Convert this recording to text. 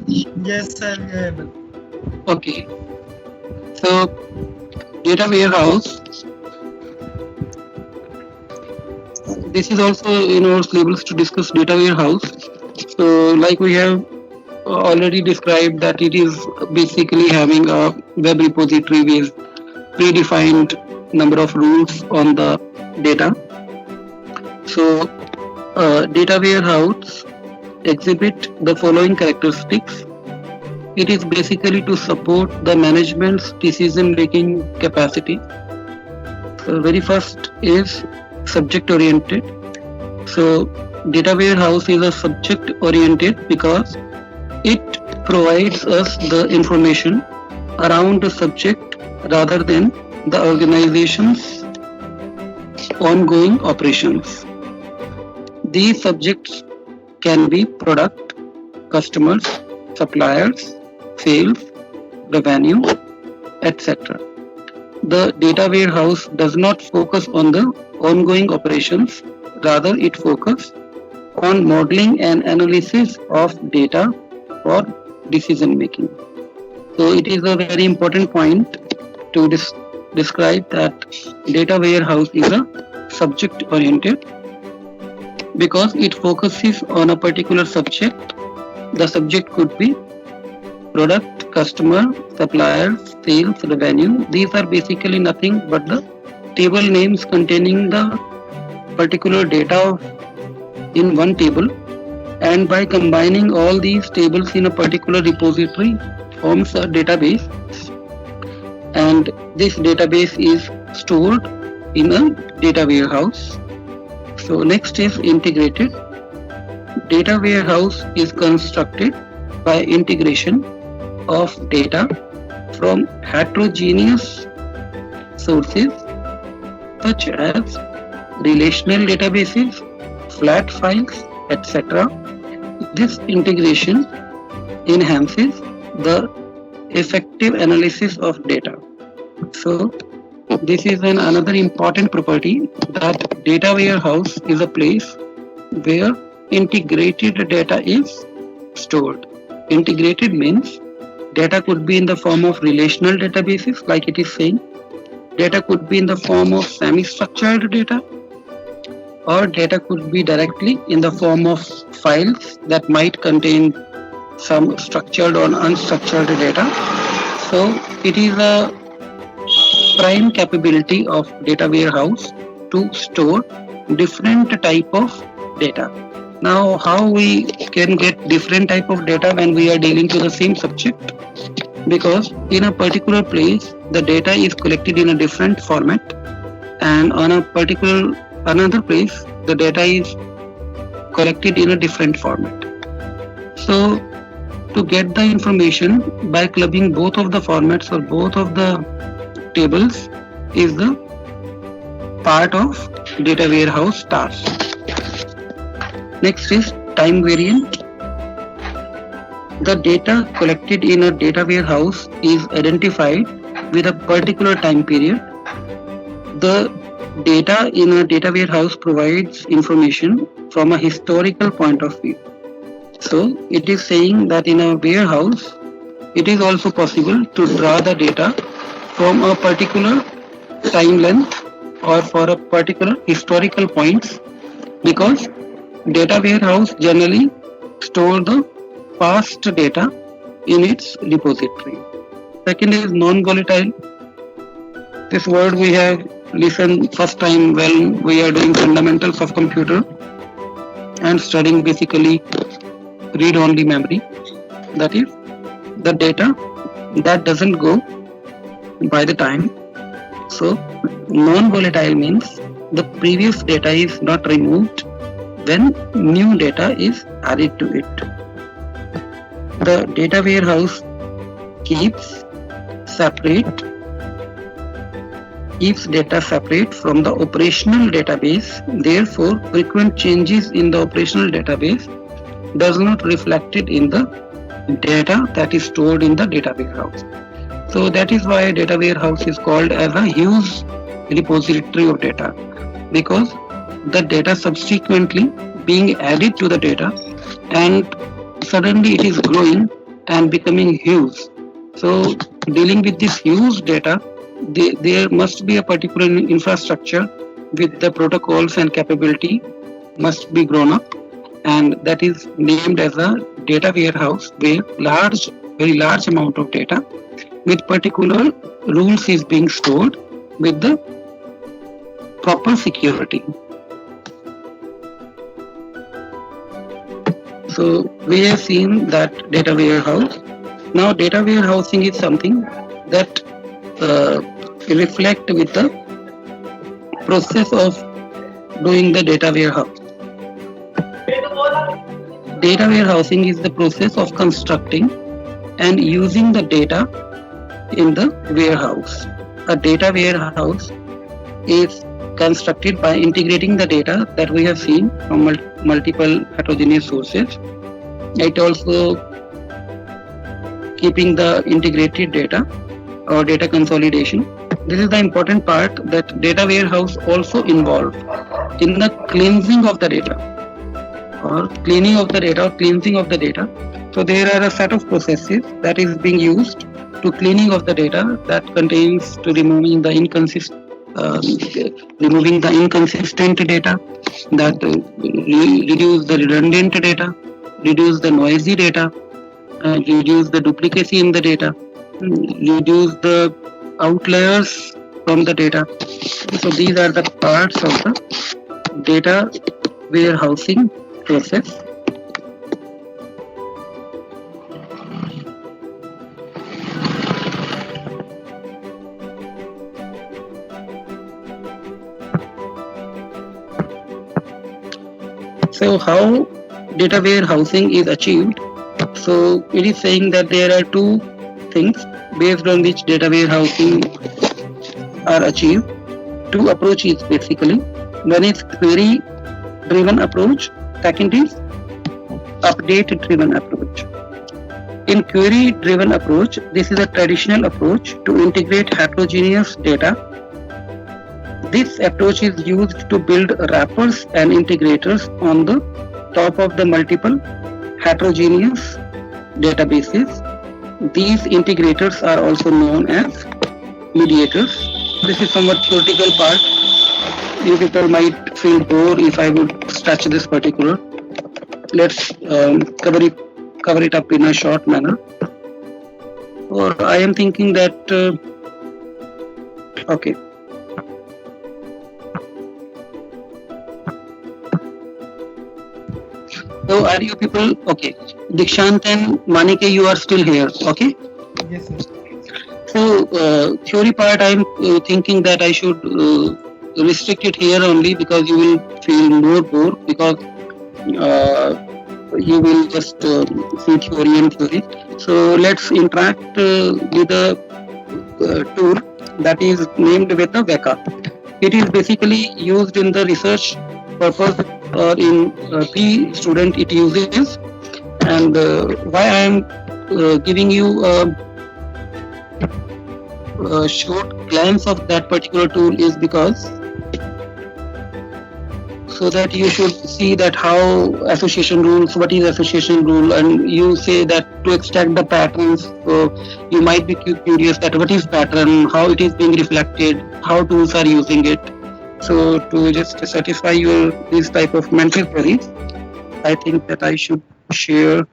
Yes, I'm able. Okay. So data warehouse. This is also in our syllabus to discuss data warehouse. So like we have already described that it is basically having a web repository with predefined number of rules on the data. So data warehouse exhibit the following characteristics. It is basically to support the management's decision making capacity. So very first is subject oriented. So data warehouse is a subject oriented because it provides us the information around the subject rather than the organization's ongoing operations. These subjects can be product, customers, suppliers, sales, revenue, etc. The data warehouse does not focus on the ongoing operations, rather, it focuses on modeling and analysis of data for decision making. So, it is a very important point to describe that data warehouse is a subject oriented because it focuses on a particular subject. The subject could be product, customer, suppliers, sales, revenue. These are basically nothing but the table names containing the particular data in one table, and by combining all these tables in a particular repository forms a database, and this database is stored in a data warehouse. So next is integrated. Data warehouse is constructed by integration of data from heterogeneous sources such as relational databases, flat files, etc. This integration enhances the effective analysis of data. So, this is another important property that data warehouse is a place where integrated data is stored. Integrated means data could be in the form of relational databases, like it is saying. Data could be in the form of semi-structured data, or data could be directly in the form of files that might contain some structured or unstructured data. So it is a prime capability of data warehouse to store different type of data. Now, how we can get different type of data when we are dealing to the same subject? Because in a particular place, the data is collected in a different format, and on a particular another place, the data is collected in a different format. So, to get the information by clubbing both of the formats or both of the tables is the part of data warehouse task. Next is time variant. The data collected in a data warehouse is identified with a particular time period. The data in a data warehouse provides information from a historical point of view. So it is saying that in a warehouse, it is also possible to draw the data from a particular time length or for a particular historical points, because data warehouse generally store the past data in its repository. Second is non-volatile. This word we have listened first time when we are doing fundamentals of computer and studying basically read-only memory. That is the data that doesn't go by the time. So non-volatile means the previous data is not removed when new data is added to it. The data warehouse keeps data separate from the operational database. Therefore, frequent changes in the operational database does not reflected in the data that is stored in the data warehouse. So that is why data warehouse is called as a huge repository of data, because the data subsequently being added to the data, and suddenly it is growing and becoming huge. So dealing with this huge data, there must be a particular infrastructure with the protocols and capability must be grown up, and that is named as a data warehouse where very large amount of data with particular rules is being stored with the proper security. So we have seen that data warehouse. Now data warehousing is something that reflect with the process of doing the data warehouse. Data warehousing is the process of constructing and using the data in the warehouse. A data warehouse is constructed by integrating the data that we have seen from multiple heterogeneous sources. It also keeping the integrated data or data consolidation. This is the important part that data warehouse also involved in the cleansing of the data or cleaning of the data or cleansing of the data. So there are a set of processes that is being used to cleaning of the data that contains to removing the inconsistent data, that reduce the redundant data, reduce the noisy data, reduce the duplicacy in the data, reduce the outliers from the data. So these are the parts of the data warehousing process. So how data warehousing is achieved? So it is saying that there are two things based on which data warehousing are achieved. Two approaches basically. One is query driven approach, second is update driven approach. In query driven approach, this is a traditional approach to integrate heterogeneous data. This approach is used to build wrappers and integrators on the top of the multiple heterogeneous databases. These integrators are also known as mediators. This is somewhat theoretical part. You people might feel bored if I would stretch this particular. Let's cover it up in a short manner. Or I am thinking that okay. So are you people okay? Dikshant and Manike, you are still here, okay? Yes, sir. So theory part, I am thinking that I should restrict it here only because you will feel more bored because you will just see theory and theory. So let's interact with a tool that is named with the Weka. It is basically used in the research purpose or in pre-student it uses. And why I am giving you a short glance of that particular tool is because so that you should see that how association rules, what is association rule, and you say that to extract the patterns. So you might be curious that what is pattern, how it is being reflected, how tools are using it. So to just satisfy your these type of mental queries, I think that I should share